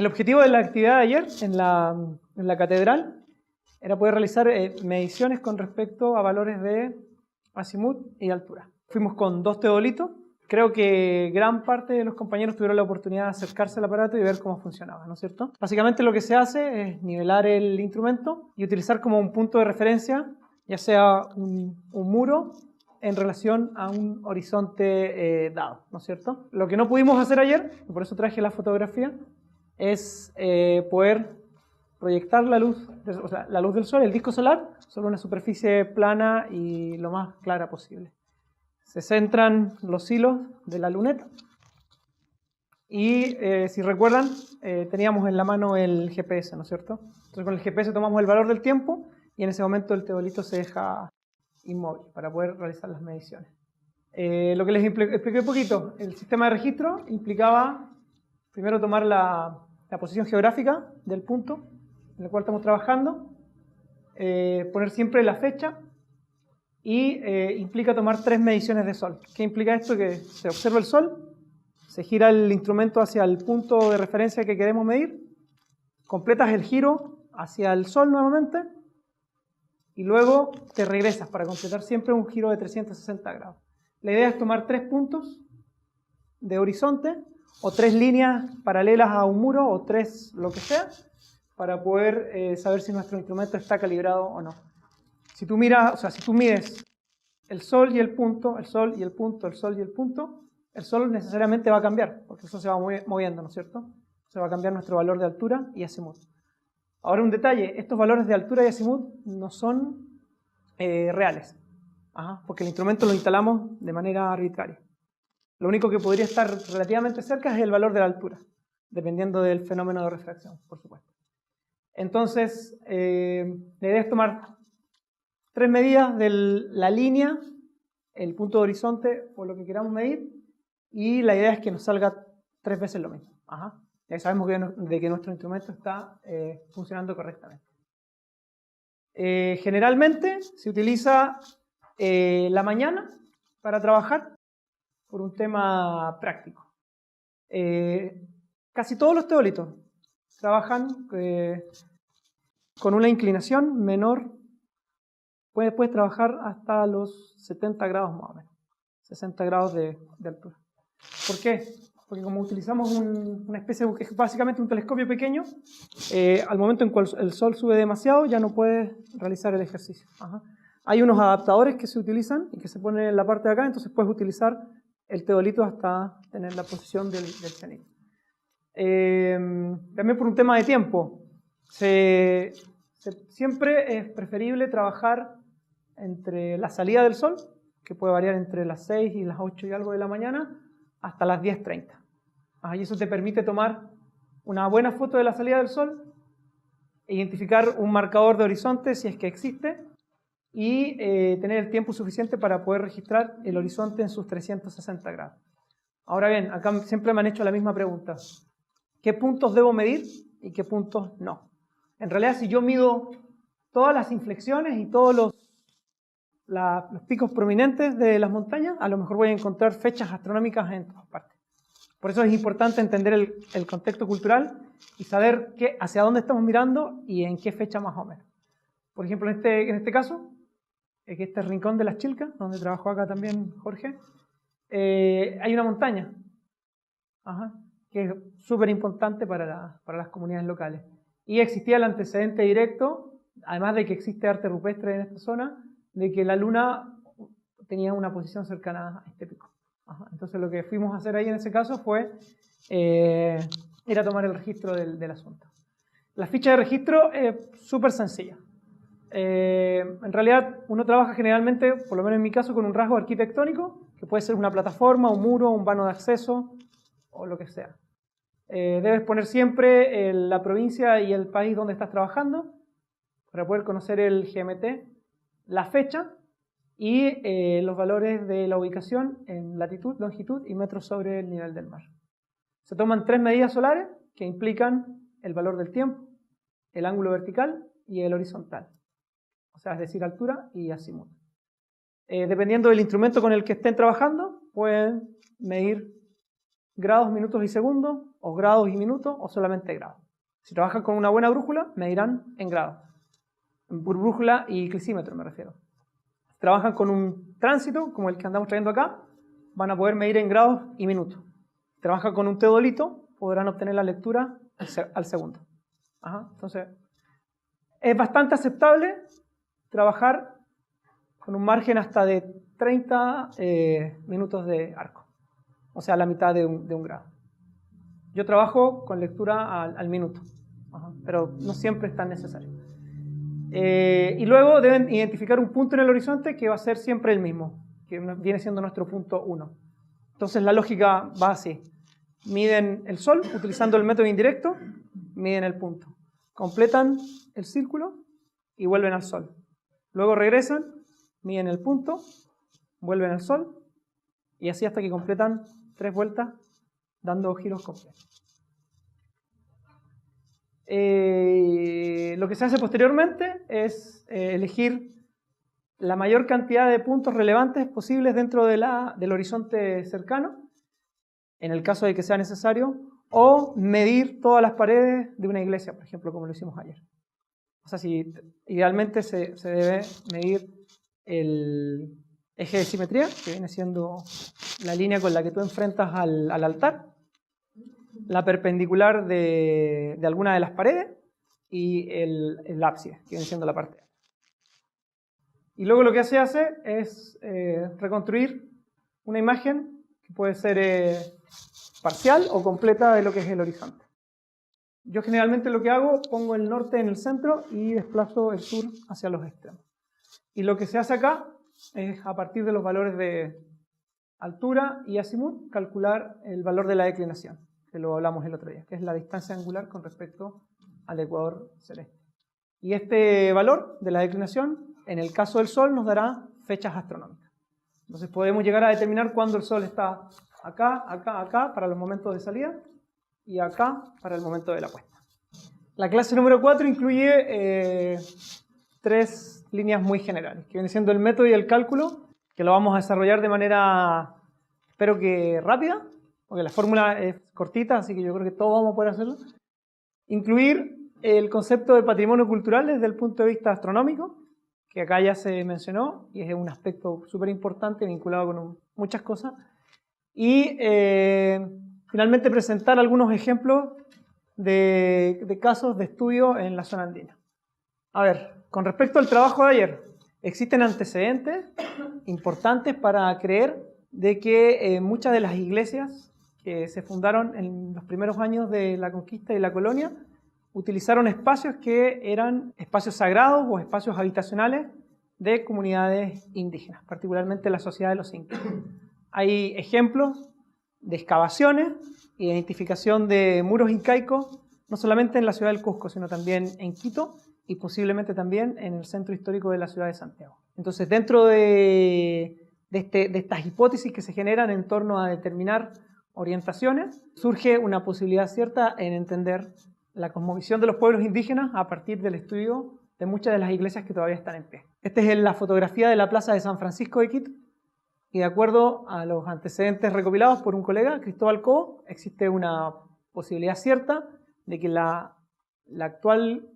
El objetivo de la actividad de ayer en la catedral era poder realizar mediciones con respecto a valores de azimut y altura. Fuimos con 2 teodolitos. Creo que gran parte de los compañeros tuvieron la oportunidad de acercarse al aparato y ver cómo funcionaba, ¿no es cierto? Básicamente lo que se hace es nivelar el instrumento y utilizar como un punto de referencia, ya sea un muro en relación a un horizonte dado, ¿no es cierto? Lo que no pudimos hacer ayer, y por eso traje la fotografía, es poder proyectar la luz, o sea, la luz del sol, el disco solar, sobre una superficie plana y lo más clara posible. Se centran los hilos de la luneta y si recuerdan teníamos en la mano el GPS, ¿no es cierto? Entonces con el GPS tomamos el valor del tiempo y en ese momento el teodolito se deja inmóvil para poder realizar las mediciones. Lo que les expliqué un poquito, el sistema de registro implicaba primero tomar la posición geográfica del punto en el cual estamos trabajando, poner siempre la fecha y implica tomar 3 mediciones de sol. ¿Qué implica esto? Que se observa el sol, se gira el instrumento hacia el punto de referencia que queremos medir, completas el giro hacia el sol nuevamente y luego te regresas para completar siempre un giro de 360 grados. La idea es tomar 3 puntos de horizonte o 3 líneas paralelas a un muro o 3 lo que sea para poder saber si nuestro instrumento está calibrado o no. Si tú miras, o sea, si tú mides el sol y el punto, el sol y el punto, el sol y el punto, el sol necesariamente va a cambiar, porque eso se va moviendo, ¿no es cierto? Se va a cambiar nuestro valor de altura y azimut. Ahora un detalle, estos valores de altura y azimut no son reales, porque el instrumento lo instalamos de manera arbitraria. Lo único que podría estar relativamente cerca es el valor de la altura, dependiendo del fenómeno de refracción, por supuesto. Entonces, la idea es tomar 3 medidas de la línea, el punto de horizonte o lo que queramos medir, y la idea es que nos salga 3 veces lo mismo. Ya sabemos de que nuestro instrumento está funcionando correctamente. Generalmente se utiliza la mañana para trabajar por un tema práctico. Casi todos los teodolitos trabajan con una inclinación menor. Puedes trabajar hasta los 70 grados más o menos, 60 grados de altura. ¿Por qué? Porque como utilizamos una especie de, básicamente un telescopio pequeño, al momento en cual el sol sube demasiado ya no puedes realizar el ejercicio. Hay unos adaptadores que se utilizan y que se ponen en la parte de acá, entonces puedes utilizar el teodolito hasta tener la posición del cenit. También por un tema de tiempo, siempre es preferible trabajar entre la salida del sol, que puede variar entre las 6 y las 8 y algo de la mañana, hasta las 10:30. Y eso te permite tomar una buena foto de la salida del sol, identificar un marcador de horizonte si es que existe, y tener el tiempo suficiente para poder registrar el horizonte en sus 360 grados. Ahora bien, acá siempre me han hecho la misma pregunta. ¿Qué puntos debo medir y qué puntos no? En realidad, si yo mido todas las inflexiones y todos los picos prominentes de las montañas, a lo mejor voy a encontrar fechas astronómicas en todas partes. Por eso es importante entender el contexto cultural y saber hacia dónde estamos mirando y en qué fecha más o menos. Por ejemplo, en este caso, que este rincón de las Chilcas, donde trabajó acá también Jorge, hay una montaña que es súper importante para las comunidades locales. Y existía el antecedente directo, además de que existe arte rupestre en esta zona, de que la luna tenía una posición cercana a este pico. Entonces lo que fuimos a hacer ahí en ese caso fue ir a tomar el registro del asunto. La ficha de registro es súper sencilla. En realidad uno trabaja generalmente, por lo menos en mi caso, con un rasgo arquitectónico, que puede ser una plataforma, un muro, un vano de acceso o lo que sea. Debes poner siempre la provincia y el país donde estás trabajando para poder conocer el GMT, la fecha y los valores de la ubicación en latitud, longitud y metros sobre el nivel del mar. Se toman 3 medidas solares que implican el valor del tiempo, el ángulo vertical y el horizontal. O sea, es decir, altura y azimut. Dependiendo del instrumento con el que estén trabajando, pueden medir grados, minutos y segundos, o grados y minutos, o solamente grados. Si trabajan con una buena brújula, medirán en grados. Por brújula y clicímetro me refiero. Si trabajan con un tránsito, como el que andamos trayendo acá, van a poder medir en grados y minutos. Si trabajan con un teodolito, podrán obtener la lectura al segundo. Entonces, es bastante aceptable trabajar con un margen hasta de 30 minutos de arco, o sea, la mitad de un grado. Yo trabajo con lectura al minuto, pero no siempre es tan necesario. Y luego deben identificar un punto en el horizonte que va a ser siempre el mismo, que viene siendo nuestro punto 1. Entonces la lógica va así. Miden el sol utilizando el método indirecto, miden el punto. Completan el círculo y vuelven al sol. Luego regresan, miden el punto, vuelven al sol y así hasta que completan 3 vueltas dando giros completos. Lo que se hace posteriormente es elegir la mayor cantidad de puntos relevantes posibles dentro del horizonte cercano, en el caso de que sea necesario, o medir todas las paredes de una iglesia, por ejemplo, como lo hicimos ayer. O sea, idealmente se debe medir el eje de simetría, que viene siendo la línea con la que tú enfrentas al altar, la perpendicular de alguna de las paredes y el ábside, que viene siendo la parte alta. Y luego lo que se hace es reconstruir una imagen que puede ser parcial o completa de lo que es el horizonte. Yo generalmente lo que hago, pongo el norte en el centro y desplazo el sur hacia los extremos. Y lo que se hace acá es, a partir de los valores de altura y azimut, calcular el valor de la declinación, que lo hablamos el otro día, que es la distancia angular con respecto al ecuador celeste. Y este valor de la declinación, en el caso del Sol, nos dará fechas astronómicas. Entonces podemos llegar a determinar cuándo el Sol está acá, acá, acá, para los momentos de salida, y acá para el momento de la puesta. La clase número 4 incluye 3 líneas muy generales, que vienen siendo el método y el cálculo, que lo vamos a desarrollar de manera, espero que rápida, porque la fórmula es cortita, así que yo creo que todos vamos a poder hacerlo. Incluir el concepto de patrimonio cultural desde el punto de vista astronómico, que acá ya se mencionó, y es un aspecto súper importante vinculado con muchas cosas. Y finalmente presentar algunos ejemplos de casos de estudio en la zona andina. A ver, con respecto al trabajo de ayer, existen antecedentes importantes para creer de que muchas de las iglesias que se fundaron en los primeros años de la conquista y la colonia utilizaron espacios que eran espacios sagrados o espacios habitacionales de comunidades indígenas, particularmente la sociedad de los incas. Hay ejemplos de excavaciones, identificación de muros incaicos, no solamente en la ciudad del Cusco, sino también en Quito y posiblemente también en el centro histórico de la ciudad de Santiago. Entonces, dentro de estas hipótesis que se generan en torno a determinar orientaciones, surge una posibilidad cierta en entender la cosmovisión de los pueblos indígenas a partir del estudio de muchas de las iglesias que todavía están en pie. Esta es la fotografía de la plaza de San Francisco de Quito, y de acuerdo a los antecedentes recopilados por un colega, Cristóbal Cobo, existe una posibilidad cierta de que la actual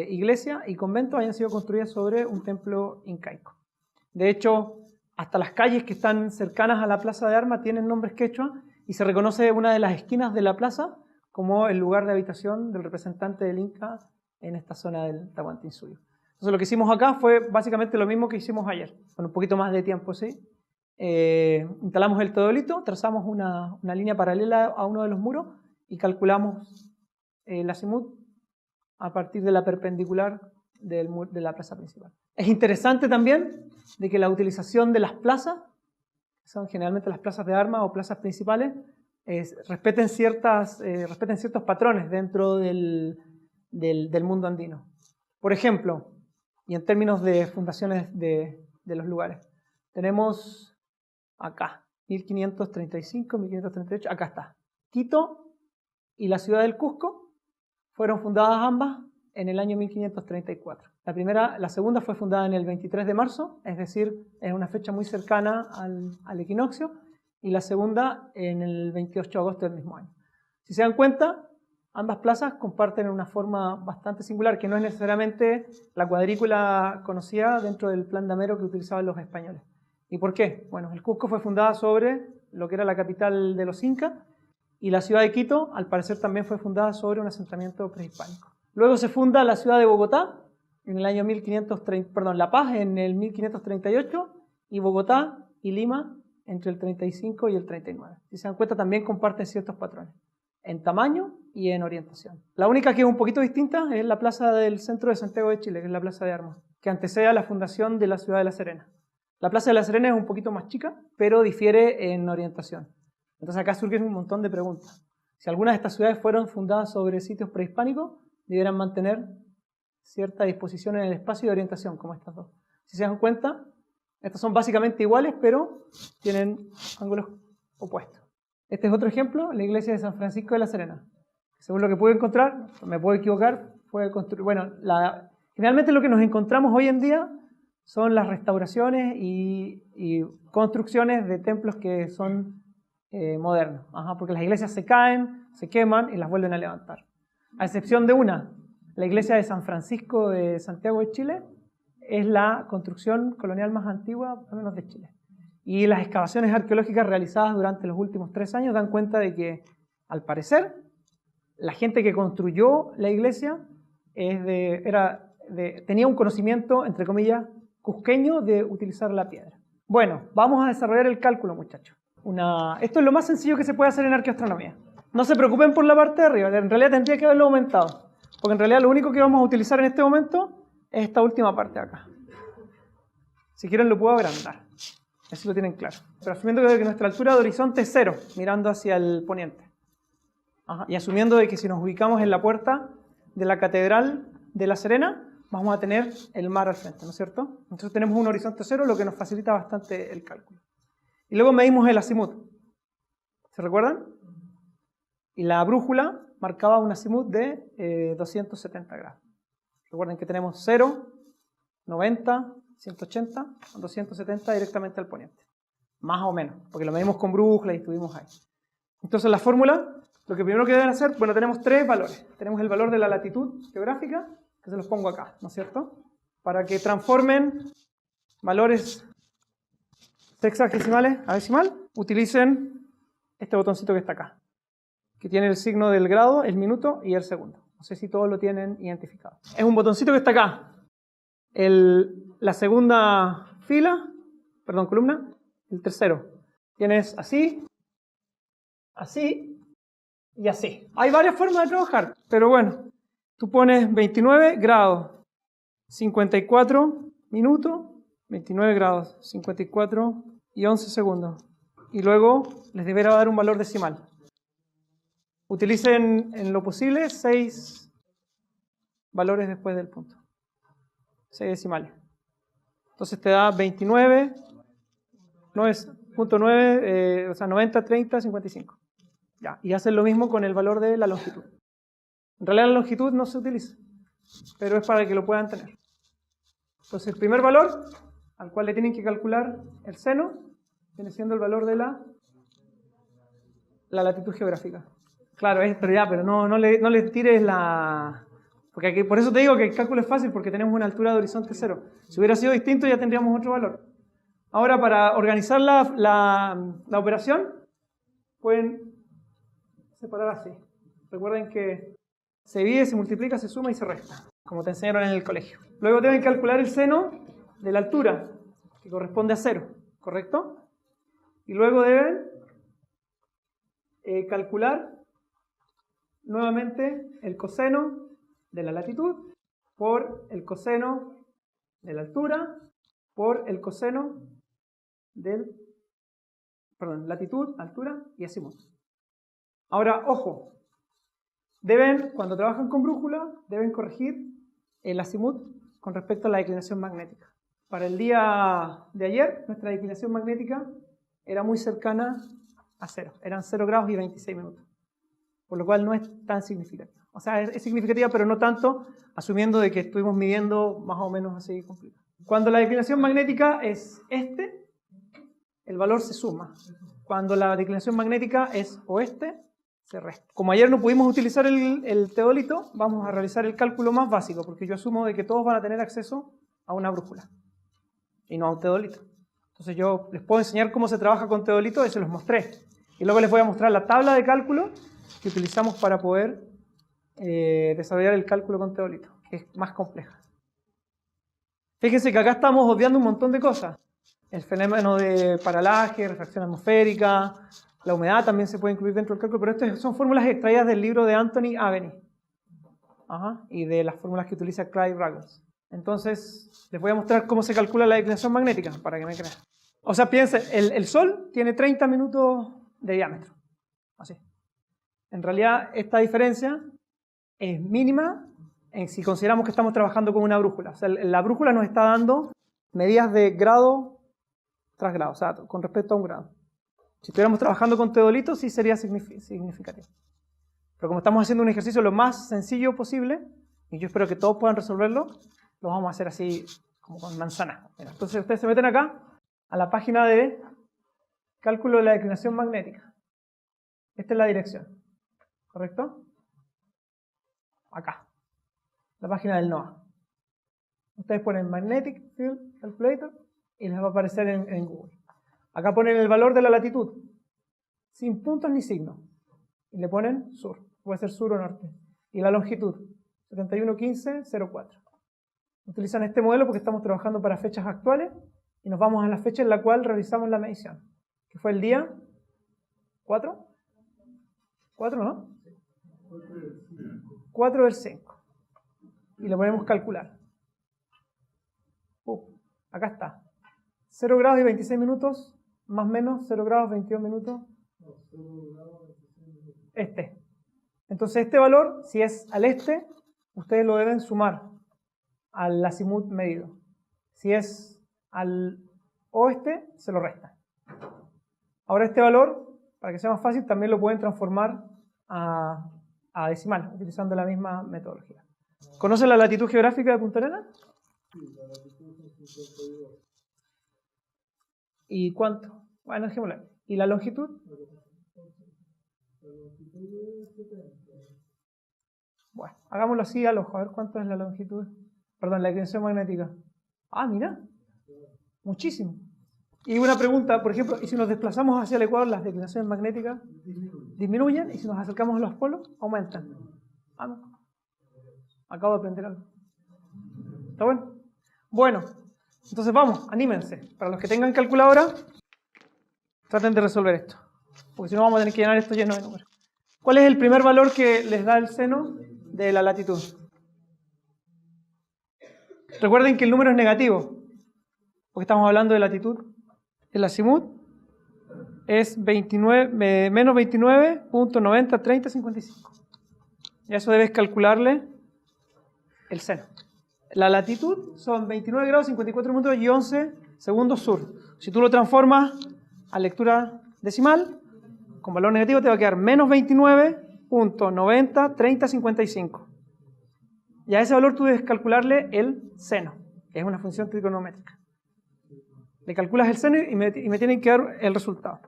iglesia y convento hayan sido construidas sobre un templo incaico. De hecho, hasta las calles que están cercanas a la plaza de armas tienen nombres quechua y se reconoce una de las esquinas de la plaza como el lugar de habitación del representante del Inca en esta zona del Tahuantinsuyo. Entonces lo que hicimos acá fue básicamente lo mismo que hicimos ayer, con un poquito más de tiempo, ¿sí? Instalamos el teodolito, trazamos una línea paralela a uno de los muros y calculamos el azimut a partir de la perpendicular de la plaza principal. Es interesante también de que la utilización de las plazas, que son generalmente las plazas de armas o plazas principales, respeten ciertos patrones dentro del mundo andino. Por ejemplo, y en términos de fundaciones de los lugares, tenemos acá, 1535, 1538, acá está. Quito y la ciudad del Cusco fueron fundadas ambas en el año 1534. La segunda fue fundada en el 23 de marzo, es decir, es una fecha muy cercana al equinoccio, y la segunda en el 28 de agosto del mismo año. Si se dan cuenta, ambas plazas comparten una forma bastante singular, que no es necesariamente la cuadrícula conocida dentro del plan de Amero que utilizaban los españoles. ¿Y por qué? Bueno, el Cusco fue fundada sobre lo que era la capital de los incas, y la ciudad de Quito, al parecer, también fue fundada sobre un asentamiento prehispánico. Luego se funda la ciudad de Bogotá en el año 1530, perdón, La Paz en el 1538, y Bogotá y Lima entre el 35 y el 39. Si se dan cuenta, también comparten ciertos patrones en tamaño y en orientación. La única que es un poquito distinta es la plaza del centro de Santiago de Chile, que es la Plaza de Armas, que antecede a la fundación de la ciudad de La Serena. La Plaza de La Serena es un poquito más chica, pero difiere en orientación. Entonces acá surgen un montón de preguntas. Si algunas de estas ciudades fueron fundadas sobre sitios prehispánicos, debieran mantener cierta disposición en el espacio y orientación, como estas dos. Si se dan cuenta, estas son básicamente iguales, pero tienen ángulos opuestos. Este es otro ejemplo, la iglesia de San Francisco de la Serena. Según lo que pude encontrar, me puedo equivocar, fue construir. Bueno, generalmente lo que nos encontramos hoy en día son las restauraciones y construcciones de templos que son modernos, porque las iglesias se caen, se queman y las vuelven a levantar. A excepción de una, la iglesia de San Francisco de Santiago de Chile es la construcción colonial más antigua, al menos de Chile. Y las excavaciones arqueológicas realizadas durante los últimos 3 años dan cuenta de que, al parecer, la gente que construyó la iglesia tenía un conocimiento, entre comillas, cusqueño de utilizar la piedra. Bueno, vamos a desarrollar el cálculo, muchachos. Esto es lo más sencillo que se puede hacer en arqueoastronomía. No se preocupen por la parte de arriba, en realidad tendría que haberlo aumentado, porque en realidad lo único que vamos a utilizar en este momento es esta última parte de acá. Si quieren lo puedo agrandar, así lo tienen claro. Pero asumiendo que nuestra altura de horizonte es 0, mirando hacia el poniente. Y asumiendo de que si nos ubicamos en la puerta de la Catedral de La Serena, vamos a tener el mar al frente, ¿no es cierto? Entonces tenemos un horizonte 0, lo que nos facilita bastante el cálculo. Y luego medimos el azimut. ¿Se recuerdan? Y la brújula marcaba un azimut de 270 grados. Recuerden que tenemos 0, 90, 180, 270 directamente al poniente. Más o menos, porque lo medimos con brújula y estuvimos ahí. Entonces la fórmula, lo que primero que deben hacer, bueno, tenemos 3 valores. Tenemos el valor de la latitud geográfica, que se los pongo acá, ¿no es cierto? Para que transformen valores sexagesimales a decimal, utilicen este botoncito que está acá, que tiene el signo del grado, el minuto y el segundo. No sé si todos lo tienen identificado. Es un botoncito que está acá. La segunda columna, el tercero. Tienes así, así y así. Hay varias formas de trabajar, pero bueno, tú pones 29 grados, 54 minutos, 29 grados, 54 y 11 segundos. Y luego les deberá dar un valor decimal. Utilicen en lo posible 6 valores después del punto. 6 decimales. Entonces te da 29, 9.9, o sea 90, 30, 55. Ya, y hacen lo mismo con el valor de la longitud. En realidad la longitud no se utiliza, pero es para que lo puedan tener. Entonces el primer valor, al cual le tienen que calcular el seno, viene siendo el valor de la latitud geográfica. Claro, es realidad, pero no le tires la... Porque aquí, por eso te digo que el cálculo es fácil, porque tenemos una altura de horizonte 0. Si hubiera sido distinto ya tendríamos otro valor. Ahora, para organizar la operación, pueden separar así. Recuerden que se divide, se multiplica, se suma y se resta, como te enseñaron en el colegio. Luego deben calcular el seno de la altura, que corresponde a 0, ¿correcto? Y luego deben calcular nuevamente el coseno de la latitud por el coseno de la altura por el coseno del, latitud, altura y azimut. Ahora, ojo, cuando trabajan con brújula, deben corregir el azimut con respecto a la declinación magnética. Para el día de ayer, nuestra declinación magnética era muy cercana a 0. Eran 0 grados y 26 minutos. Por lo cual no es tan significativa. O sea, es significativa, pero no tanto, asumiendo de que estuvimos midiendo más o menos así completo. Cuando la declinación magnética es el valor se suma. Cuando la declinación magnética es oeste, se resta. Como ayer no pudimos utilizar el teodolito, vamos a realizar el cálculo más básico, porque yo asumo de que todos van a tener acceso a una brújula y no a un teodolito. Entonces yo les puedo enseñar cómo se trabaja con teodolito y se los mostré. Y luego les voy a mostrar la tabla de cálculo que utilizamos para poder desarrollar el cálculo con teodolito, que es más compleja. Fíjense que acá estamos obviando un montón de cosas. El fenómeno de paralaje, refracción atmosférica, la humedad también se puede incluir dentro del cálculo, pero estas son fórmulas extraídas del libro de Anthony Aveni. Y de las fórmulas que utiliza Clive Ruggles. Entonces, les voy a mostrar cómo se calcula la declinación magnética, para que me crean. O sea, piensen, el Sol tiene 30 minutos de diámetro. Así. En realidad, esta diferencia es mínima si consideramos que estamos trabajando con una brújula. O sea, la brújula nos está dando medidas de grado tras grado, o sea, con respecto a un grado. Si estuviéramos trabajando con teodolito, sí sería significativo. Pero como estamos haciendo un ejercicio lo más sencillo posible, y yo espero que todos puedan resolverlo, lo vamos a hacer así, como con manzanas. Entonces ustedes se meten acá, a la página de cálculo de la declinación magnética. Esta es la dirección, ¿correcto? Acá, la página del NOAA. Ustedes ponen Magnetic Field Calculator y les va a aparecer en Google. Acá ponen el valor de la latitud, sin puntos ni signos. Y le ponen sur, puede ser sur o norte. Y la longitud, 711504. Utilizan este modelo porque estamos trabajando para fechas actuales y nos vamos a la fecha en la cual realizamos la medición, que fue el día 4. 4, ¿no? 4 del 5. Y le ponemos calcular. Acá está. 0 grados y 26 minutos, más o menos 0 grados 22 minutos. Entonces este valor, si es al este, ustedes lo deben sumar al azimut medido. Si es al oeste, se lo restan. Ahora este valor, para que sea más fácil, también lo pueden transformar a decimal, utilizando la misma metodología. ¿Conocen la latitud geográfica de Punta Arenas? Sí, la latitud es 52. ¿Y cuánto? Bueno, dejémosla. ¿Y la longitud? La longitud es 70. Bueno, hagámoslo así al ojo, a ver cuánto es la longitud. Perdón, la declinación magnética. Ah, mira, muchísimo. Y una pregunta, por ejemplo, ¿y si nos desplazamos hacia el ecuador, las declinaciones magnéticas disminuyen? ¿Y si nos acercamos a los polos, aumentan? Ah, no. Acabo de aprender algo. ¿Está bueno? Bueno, entonces vamos, anímense. Para los que tengan calculadora, traten de resolver esto. Porque si no vamos a tener que llenar esto lleno de números. ¿Cuál es el primer valor que les da el seno de la latitud? Recuerden que el número es negativo, porque estamos hablando de latitud. El azimut es menos 29.903055. Y a eso debes calcularle el seno. La latitud son 29 grados 54 minutos y 11 segundos sur. Si tú lo transformas a lectura decimal, con valor negativo te va a quedar menos 29.903055. Y a ese valor tú debes calcularle el seno, que es una función trigonométrica. Le calculas el seno y me tienen que dar el resultado.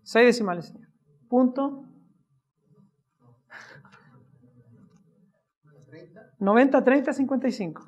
6 decimales, señor. Punto 903055.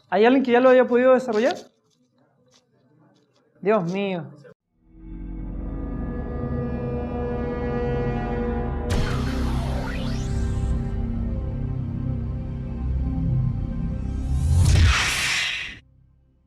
¿Hay alguien que ya lo haya podido desarrollar? Dios mío.